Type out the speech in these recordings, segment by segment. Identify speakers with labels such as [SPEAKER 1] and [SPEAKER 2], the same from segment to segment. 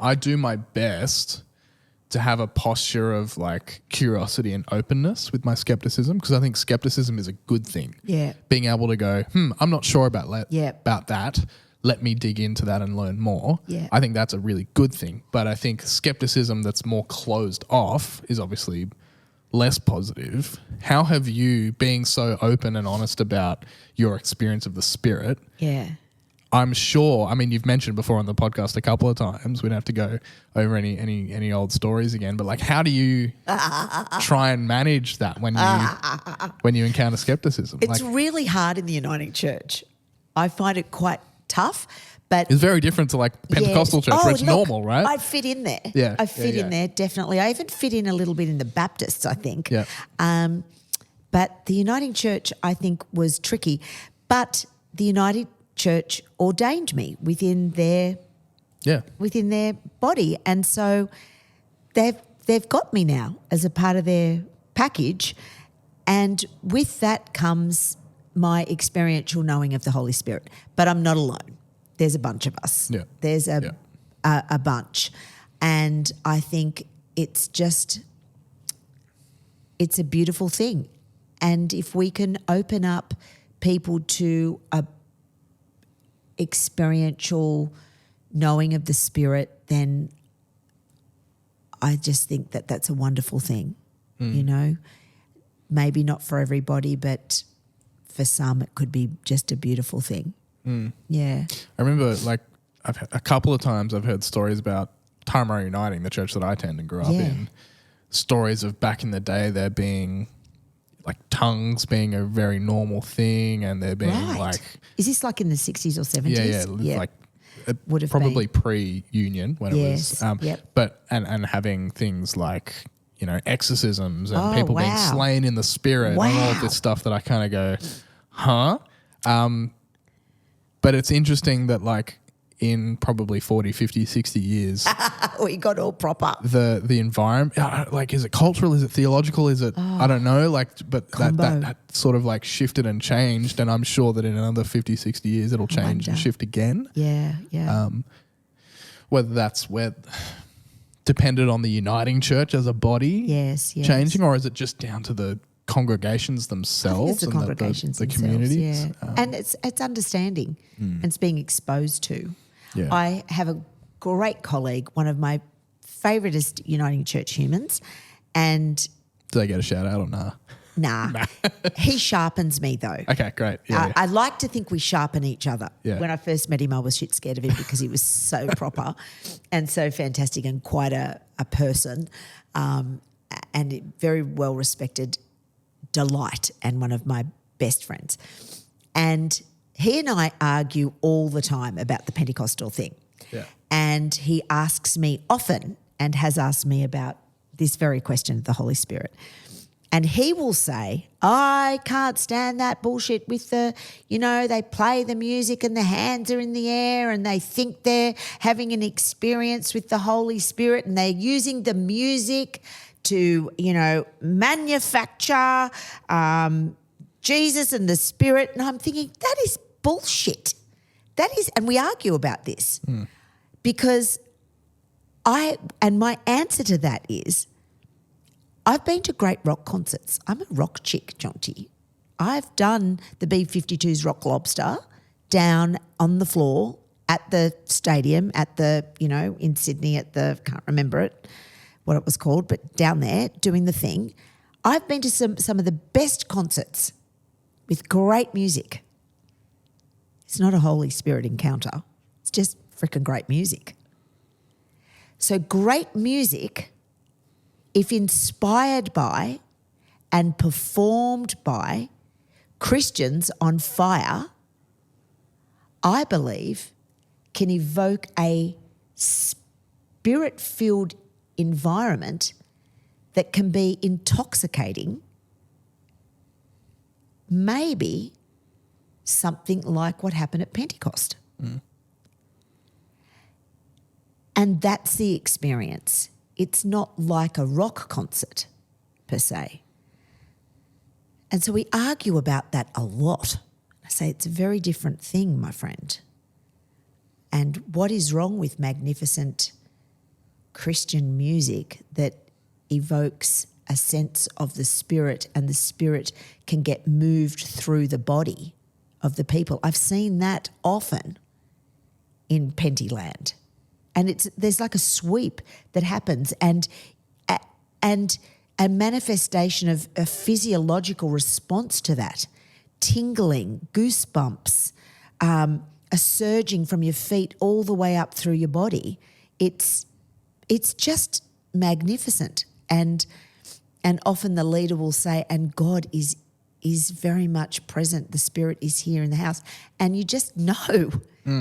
[SPEAKER 1] I do my best to have a posture of like curiosity and openness with my skepticism, because I think skepticism is a good thing.
[SPEAKER 2] Yeah.
[SPEAKER 1] Being able to go, I'm not sure about
[SPEAKER 2] Yeah.
[SPEAKER 1] about that. Let me dig into that and learn more.
[SPEAKER 2] Yeah.
[SPEAKER 1] I think that's a really good thing. But I think skepticism that's more closed off is obviously less positive. How have you, being so open and honest about your experience of the Spirit,
[SPEAKER 2] Yeah.
[SPEAKER 1] I'm sure, I mean, you've mentioned before on the podcast a couple of times, we don't have to go over any old stories again, but like, how do you try and manage that when you encounter skepticism?
[SPEAKER 2] It's
[SPEAKER 1] Like,
[SPEAKER 2] really hard in the Uniting Church. I find it quite tough, but
[SPEAKER 1] it's very different to like Pentecostal church where it's normal, right?
[SPEAKER 2] I fit in there.
[SPEAKER 1] Yeah,
[SPEAKER 2] I fit
[SPEAKER 1] yeah.
[SPEAKER 2] in there, definitely. I even fit in a little bit in the Baptists, I think.
[SPEAKER 1] Yeah.
[SPEAKER 2] But the Uniting Church, I think, was tricky. But the United Church ordained me within their body, and so they've got me now as a part of their package, and with that comes my experiential knowing of the Holy Spirit. But I'm not alone. There's a bunch of us.
[SPEAKER 1] Yeah.
[SPEAKER 2] There's a bunch, and I think it's a beautiful thing, and if we can open up people to a experiential knowing of the Spirit, then I just think that that's a wonderful thing, you know. Maybe not for everybody, but for some it could be just a beautiful thing. Yeah.
[SPEAKER 1] I remember like a couple of times I've heard stories about Taramara Uniting, the church that I attend and grew up in, stories of back in the day there being like tongues being a very normal thing, and there being like...
[SPEAKER 2] Is this like in the 60s or 70s?
[SPEAKER 1] Yeah. Like
[SPEAKER 2] would have
[SPEAKER 1] probably pre-union when it was... But and having things like, you know, exorcisms and people being slain in the Spirit and all of this stuff that I kind of go, huh? But it's interesting that like in probably 40, 50, 60 years...
[SPEAKER 2] we got all proper.
[SPEAKER 1] The environment, like, is it cultural? Is it theological? Is it, I don't know, like, but that sort of like shifted and changed, and I'm sure that in another 50, 60 years it'll change and shift again.
[SPEAKER 2] Yeah.
[SPEAKER 1] Whether that's dependent on the Uniting Church as a body changing, or is it just down to the congregations themselves?
[SPEAKER 2] It's the congregations
[SPEAKER 1] the
[SPEAKER 2] themselves,
[SPEAKER 1] communities?
[SPEAKER 2] yeah. And it's understanding and it's being exposed to.
[SPEAKER 1] Yeah.
[SPEAKER 2] I have a great colleague, one of my favouriteest Uniting Church humans, and...
[SPEAKER 1] Do they get a shout out or nah?
[SPEAKER 2] Nah. He sharpens me though.
[SPEAKER 1] Okay, great. Yeah,
[SPEAKER 2] I like to think we sharpen each other.
[SPEAKER 1] Yeah.
[SPEAKER 2] When I first met him, I was shit scared of him because he was so proper and so fantastic and quite a person, and very well respected delight, and one of my best friends. And he and I argue all the time about the Pentecostal thing.
[SPEAKER 1] Yeah.
[SPEAKER 2] And he asks me often, and has asked me about this very question of the Holy Spirit. And he will say, I can't stand that bullshit with the, you know, they play the music and the hands are in the air and they think they're having an experience with the Holy Spirit, and they're using the music to, you know, manufacture Jesus and the Spirit. And I'm thinking, that is bullshit. That is, and we argue about this because my answer to that is, I've been to great rock concerts. I'm a rock chick, Jonty. I've done the B-52's Rock Lobster down on the floor at the stadium, at the, you know, in Sydney at the, can't remember it, what it was called, but down there doing the thing. I've been to some of the best concerts with great music. It's not a Holy Spirit encounter. It's just freaking great music. So great music, if inspired by and performed by Christians on fire, I believe can evoke a spirit-filled environment that can be intoxicating, maybe something like what happened at Pentecost. And that's the experience. It's not like a rock concert per se. And so we argue about that a lot. I say it's a very different thing, my friend. And what is wrong with magnificent Christian music that evokes a sense of the spirit, and the spirit can get moved through the body of the people. I've seen that often in Pentyland. And there's like a sweep that happens, and a manifestation of a physiological response to that. Tingling, goosebumps, a surging from your feet all the way up through your body. It's just magnificent. And often the leader will say, and God is very much present. The Spirit is here in the house. And you just know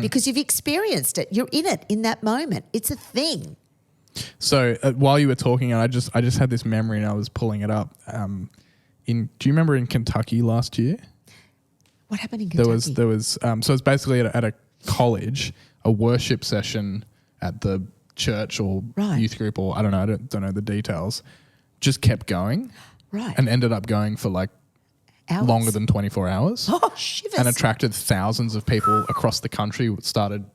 [SPEAKER 2] because you've experienced it. You're in it in that moment. It's a thing.
[SPEAKER 1] So while you were talking, I just had this memory and I was pulling it up. Do you remember in Kentucky last year?
[SPEAKER 2] What happened in Kentucky?
[SPEAKER 1] There was so it's basically at a college, a worship session at the church or youth group, or I don't know, I don't know the details. Just kept going, and ended up going for like
[SPEAKER 2] hours?
[SPEAKER 1] Longer than 24 hours.
[SPEAKER 2] Oh, shivers!
[SPEAKER 1] And attracted thousands of people across the country. Started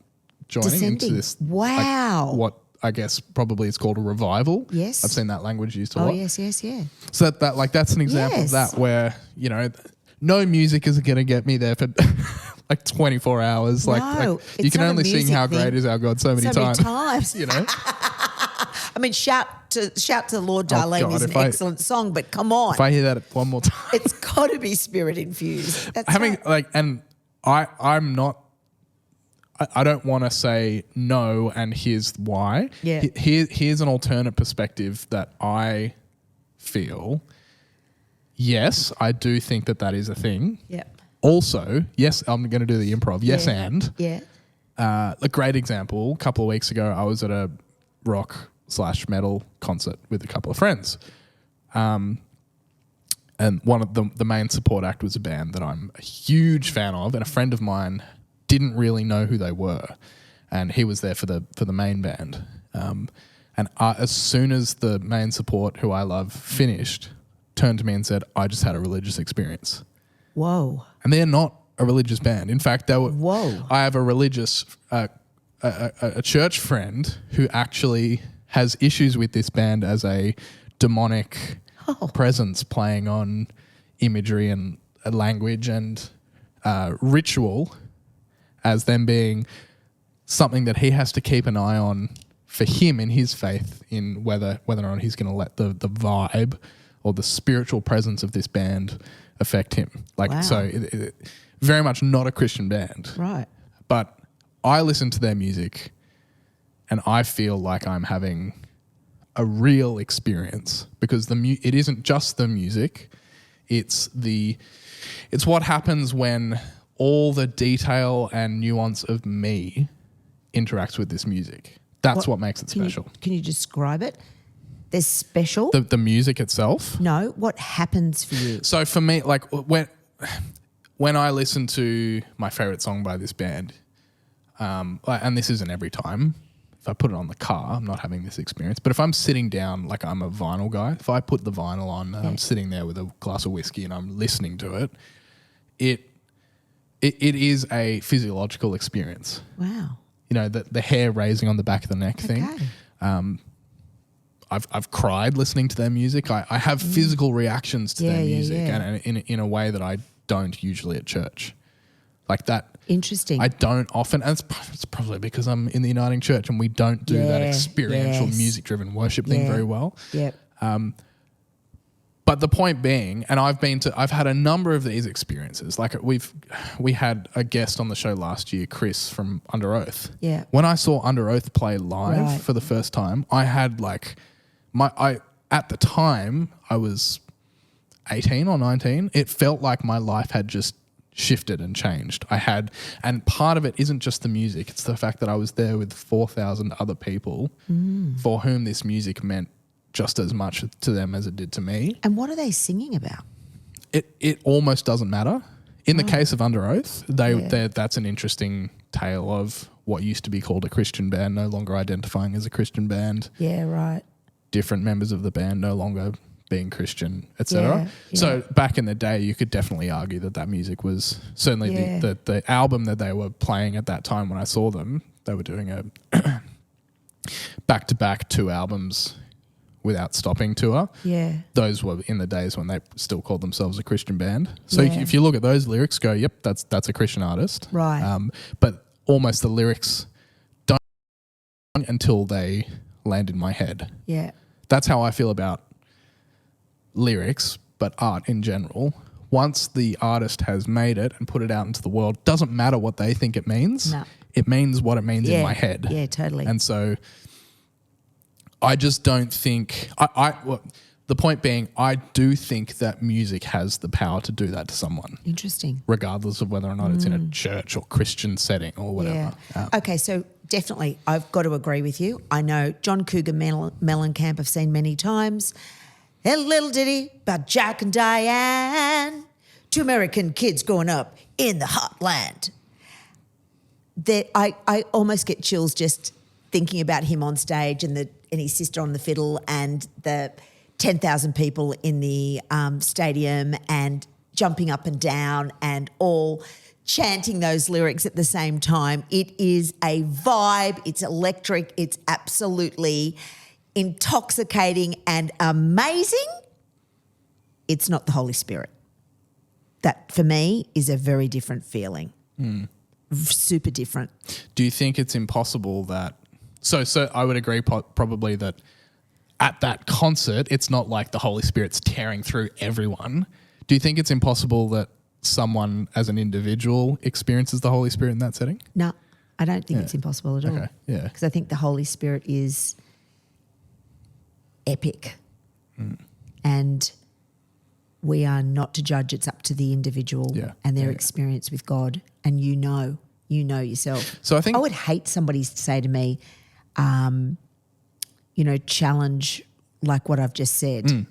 [SPEAKER 1] joining into this.
[SPEAKER 2] Wow!
[SPEAKER 1] Like, what I guess probably it's called a revival.
[SPEAKER 2] Yes,
[SPEAKER 1] I've seen that language used a lot.
[SPEAKER 2] Oh yes, yeah.
[SPEAKER 1] So that's an example of that where no music is going to get me there for like 24 hours.
[SPEAKER 2] No,
[SPEAKER 1] like you can only sing "How Great Is Our God" so many times.
[SPEAKER 2] I mean, shout to the Lord, Darlene is an excellent song, but come on.
[SPEAKER 1] If I hear that one more time,
[SPEAKER 2] it's got to be spirit infused. That's
[SPEAKER 1] and I'm not. I don't want to say no, and here's why.
[SPEAKER 2] Yeah.
[SPEAKER 1] Here's an alternate perspective that I feel. Yes, I do think that is a thing.
[SPEAKER 2] Yeah.
[SPEAKER 1] Also, yes, I'm going to do the improv. Yes, and.
[SPEAKER 2] Yeah.
[SPEAKER 1] A great example, a couple of weeks ago, I was at a rock/metal concert with a couple of friends. And one of the main support act was a band that I'm a huge fan of, and a friend of mine didn't really know who they were, and he was there for the main band. As soon as the main support, who I love, finished, turned to me and said, "I just had a religious experience."
[SPEAKER 2] Whoa!
[SPEAKER 1] And they're not a religious band. In fact, they were.
[SPEAKER 2] Whoa!
[SPEAKER 1] I have a religious a church friend who actually has issues with this band as a demonic presence playing on imagery and language and ritual, as them being something that he has to keep an eye on for him in his faith, in whether or not he's going to let the vibe or the spiritual presence of this band affect him.
[SPEAKER 2] Wow.
[SPEAKER 1] So it very much not a Christian band.
[SPEAKER 2] Right.
[SPEAKER 1] But I listen to their music and I feel like I'm having a real experience, because it isn't just the music, it's what happens when all the detail and nuance of me interacts with this music. That's what makes it special.
[SPEAKER 2] Can you describe it? There's special?
[SPEAKER 1] The music itself?
[SPEAKER 2] No. What happens for you?
[SPEAKER 1] So for me, like when I listen to my favorite song by this band, and this isn't every time, if I put it on the car, I'm not having this experience. But if I'm sitting down, like I'm a vinyl guy, if I put the vinyl on and I'm sitting there with a glass of whiskey and I'm listening to it, it is a physiological experience.
[SPEAKER 2] Wow.
[SPEAKER 1] The hair raising on the back of the neck thing. I've cried listening to their music. I have physical reactions to their music, and in a way that I don't usually at church. Like that.
[SPEAKER 2] Interesting.
[SPEAKER 1] I don't often, and it's probably because I'm in the Uniting Church and we don't do that experiential music-driven worship thing very well.
[SPEAKER 2] Yep.
[SPEAKER 1] But the point being, and I've had a number of these experiences. Like we had a guest on the show last year, Chris from Under Oath.
[SPEAKER 2] Yeah.
[SPEAKER 1] When I saw Under Oath play live for the first time, I had like at the time I was 18 or 19. It felt like my life had just shifted and changed. And part of it isn't just the music, it's the fact that I was there with 4,000 other people for whom this music meant just as much to them as it did to me.
[SPEAKER 2] And what are they singing about?
[SPEAKER 1] It almost doesn't matter. In the case of Under Oath, that's an interesting tale of what used to be called a Christian band, no longer identifying as a Christian band.
[SPEAKER 2] Yeah, right.
[SPEAKER 1] Different members of the band no longer being Christian, etc.
[SPEAKER 2] Yeah.
[SPEAKER 1] So back in the day, you could definitely argue that music was certainly the album that they were playing at that time when I saw them. They were doing back-to-back 2 albums without stopping tour.
[SPEAKER 2] Yeah.
[SPEAKER 1] Those were in the days when they still called themselves a Christian band. So
[SPEAKER 2] Yeah.
[SPEAKER 1] if you look at those lyrics, go, yep, that's a Christian artist.
[SPEAKER 2] Right.
[SPEAKER 1] But almost the lyrics don't until they land in my head.
[SPEAKER 2] Yeah.
[SPEAKER 1] That's how I feel about lyrics, but art in general. Once the artist has made it and put it out into the world, doesn't matter what they think it means.
[SPEAKER 2] No.
[SPEAKER 1] It means what it means in my head.
[SPEAKER 2] Yeah, totally.
[SPEAKER 1] And so I just don't think the point being, I do think that music has the power to do that to someone,
[SPEAKER 2] Interesting.
[SPEAKER 1] regardless of whether or not it's in a church or Christian setting or whatever.
[SPEAKER 2] Yeah. Okay, so definitely I've got to agree with you. I know John Cougar Mellencamp I've seen many times. A little ditty about Jack and Diane, 2 American kids growing up in the hot land. That I almost get chills just thinking about him on stage and his sister on the fiddle and the 10,000 people in the stadium and jumping up and down and all chanting those lyrics at the same time. It is a vibe. It's electric. It's absolutely intoxicating and amazing. It's not the Holy Spirit. That, for me, is a very different feeling. Super different.
[SPEAKER 1] Do you think it's impossible that... So I would agree probably that at that concert, it's not like the Holy Spirit's tearing through everyone. Do you think it's impossible that someone as an individual experiences the Holy Spirit in that setting?
[SPEAKER 2] No, I don't think it's impossible at all.
[SPEAKER 1] Okay, yeah.
[SPEAKER 2] Because I think the Holy Spirit is epic. And we are not to judge. It's up to the individual and their experience with God. And you know yourself.
[SPEAKER 1] So I think...
[SPEAKER 2] I would hate somebody to say to me, challenge like what I've just said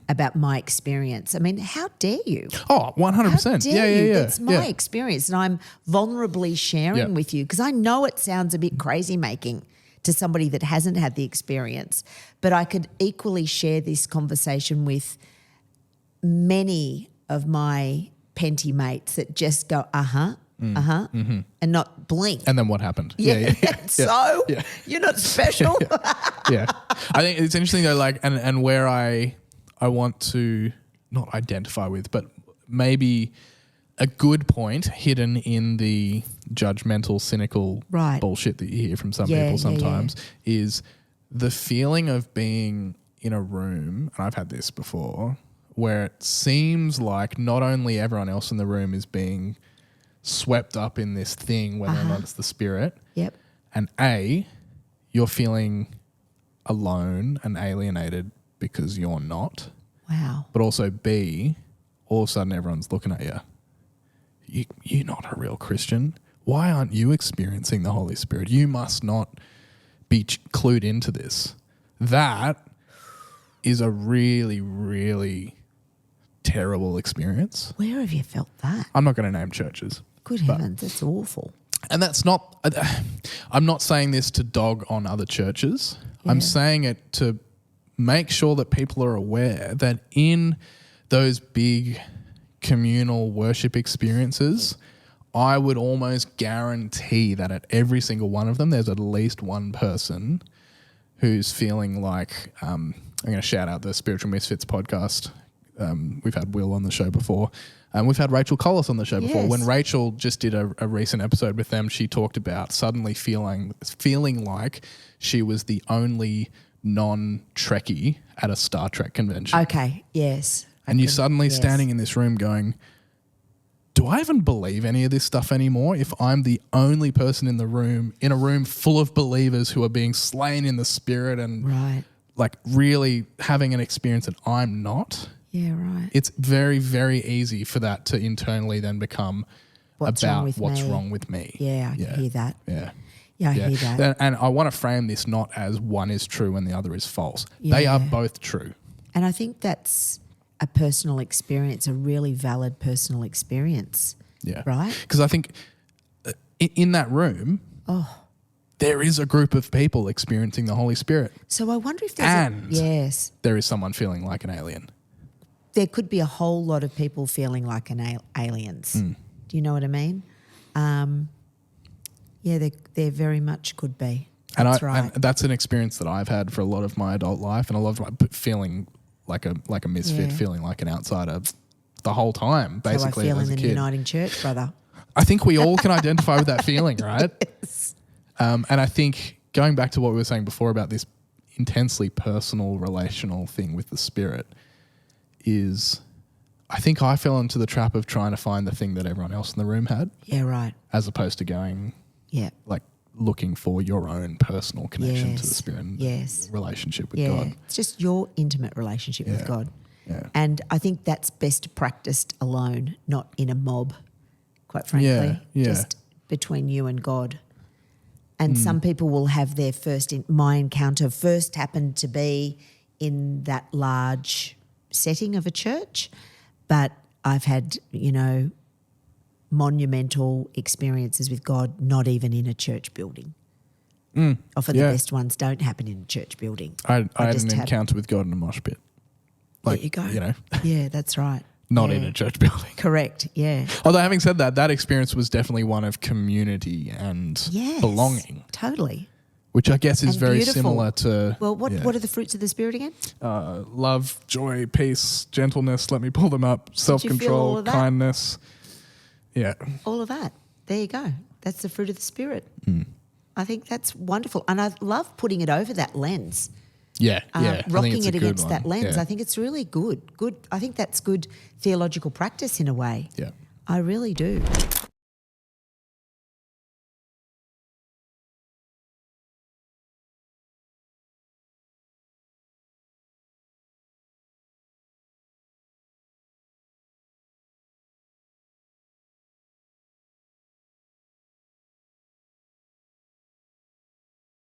[SPEAKER 2] about my experience. I mean, how dare you?
[SPEAKER 1] Oh, 100%.
[SPEAKER 2] How dare you?
[SPEAKER 1] Yeah.
[SPEAKER 2] That's my experience, and I'm vulnerably sharing with you because I know it sounds a bit crazy making to somebody that hasn't had the experience, but I could equally share this conversation with many of my penty mates that just go, and not blink.
[SPEAKER 1] And then what happened?
[SPEAKER 2] So you're not special.
[SPEAKER 1] Yeah. I think it's interesting though, like, and where I want to not identify with, but maybe a good point hidden in the judgmental, cynical bullshit that you hear from some people sometimes is the feeling of being in a room, and I've had this before, where it seems like not only everyone else in the room is being swept up in this thing, whether or not it's the Spirit, and you're feeling alone and alienated because you're not.
[SPEAKER 2] Wow.
[SPEAKER 1] But also B, all of a sudden everyone's looking at you. You're not a real Christian. Why aren't you experiencing the Holy Spirit? You must not be clued into this. That is a really, really terrible experience.
[SPEAKER 2] Where have you felt that?
[SPEAKER 1] I'm not going to name churches.
[SPEAKER 2] Good heavens, that's awful.
[SPEAKER 1] And that's not, I'm not saying this to dog on other churches. I'm saying it to make sure that people are aware that in those big communal worship experiences, I would almost guarantee that at every single one of them, there's at least one person who's feeling like, I'm going to shout out the Spiritual Misfits podcast. We've had Will on the show before. And we've had Rachel Collis on the show before. When Rachel just did a recent episode with them, she talked about suddenly feeling like she was the only non-Trekkie at a Star Trek convention.
[SPEAKER 2] Okay, yes.
[SPEAKER 1] And you're suddenly standing in this room going, do I even believe any of this stuff anymore if I'm the only person in the room, in a room full of believers who are being slain in the Spirit and like really having an experience that I'm not?
[SPEAKER 2] Yeah, right.
[SPEAKER 1] It's very, very easy for that to internally then become what's wrong with me.
[SPEAKER 2] Yeah, I can hear that.
[SPEAKER 1] Yeah,
[SPEAKER 2] I hear that.
[SPEAKER 1] And I want to frame this not as one is true and the other is false. They are both true.
[SPEAKER 2] And I think that's a personal experience, a really valid personal experience.
[SPEAKER 1] Yeah.
[SPEAKER 2] Right?
[SPEAKER 1] Because I think in that room, there is a group of people experiencing the Holy Spirit.
[SPEAKER 2] So I wonder if there's
[SPEAKER 1] there is someone feeling like an alien.
[SPEAKER 2] There could be a whole lot of people feeling like aliens. Do you know what I mean? There very much could be.
[SPEAKER 1] And
[SPEAKER 2] That's right.
[SPEAKER 1] and that's an experience that I've had for a lot of my adult life, and a lot of my feeling like a misfit,
[SPEAKER 2] Yeah.
[SPEAKER 1] feeling like an outsider the whole time, basically.
[SPEAKER 2] How I feel
[SPEAKER 1] as
[SPEAKER 2] in
[SPEAKER 1] a
[SPEAKER 2] the
[SPEAKER 1] kid.
[SPEAKER 2] Uniting Church, brother.
[SPEAKER 1] I think we all can identify with that feeling, right?
[SPEAKER 2] Yes.
[SPEAKER 1] And I think going back to what we were saying before about this intensely personal, relational thing with the Spirit is, I think I fell into the trap of trying to find the thing that everyone else in the room had,
[SPEAKER 2] Yeah, right.
[SPEAKER 1] as opposed to going
[SPEAKER 2] Yeah.
[SPEAKER 1] like looking for your own personal connection to the
[SPEAKER 2] Yes.
[SPEAKER 1] Spirit and
[SPEAKER 2] Yes.
[SPEAKER 1] relationship with
[SPEAKER 2] Yeah.
[SPEAKER 1] God.
[SPEAKER 2] It's just your intimate relationship with
[SPEAKER 1] Yeah.
[SPEAKER 2] God.
[SPEAKER 1] Yeah.
[SPEAKER 2] And I think that's best practiced alone, not in a mob, quite frankly.
[SPEAKER 1] Yeah.
[SPEAKER 2] Just between you and God. And some people will have their my encounter first happened to be in that large setting of a church, but I've had, monumental experiences with God, not even in a church building. Often
[SPEAKER 1] Yeah.
[SPEAKER 2] the best ones don't happen in a church building.
[SPEAKER 1] I had
[SPEAKER 2] just
[SPEAKER 1] an
[SPEAKER 2] had-
[SPEAKER 1] encounter with God in a mosh pit.
[SPEAKER 2] There you go. Yeah, that's right.
[SPEAKER 1] Not
[SPEAKER 2] Yeah.
[SPEAKER 1] in a church building.
[SPEAKER 2] Correct, yeah.
[SPEAKER 1] Although having said that, that experience was definitely one of community and
[SPEAKER 2] Yes.
[SPEAKER 1] belonging,
[SPEAKER 2] Totally.
[SPEAKER 1] which I guess is
[SPEAKER 2] And
[SPEAKER 1] very
[SPEAKER 2] beautiful.
[SPEAKER 1] similar to
[SPEAKER 2] Well, what are the fruits of the Spirit again?
[SPEAKER 1] love, joy, peace, gentleness. Let me pull them up.
[SPEAKER 2] all
[SPEAKER 1] Self-control,
[SPEAKER 2] of that?
[SPEAKER 1] kindness. Yeah.
[SPEAKER 2] All of that. There you go. That's the fruit of the Spirit.
[SPEAKER 1] Hmm.
[SPEAKER 2] I think that's wonderful. And I love putting it over that lens.
[SPEAKER 1] Yeah. Yeah. I think
[SPEAKER 2] Rocking
[SPEAKER 1] it's a
[SPEAKER 2] it
[SPEAKER 1] good
[SPEAKER 2] against
[SPEAKER 1] one.
[SPEAKER 2] that lens.
[SPEAKER 1] Yeah.
[SPEAKER 2] I think it's really good. I think that's good theological practice in a way.
[SPEAKER 1] Yeah.
[SPEAKER 2] I really do.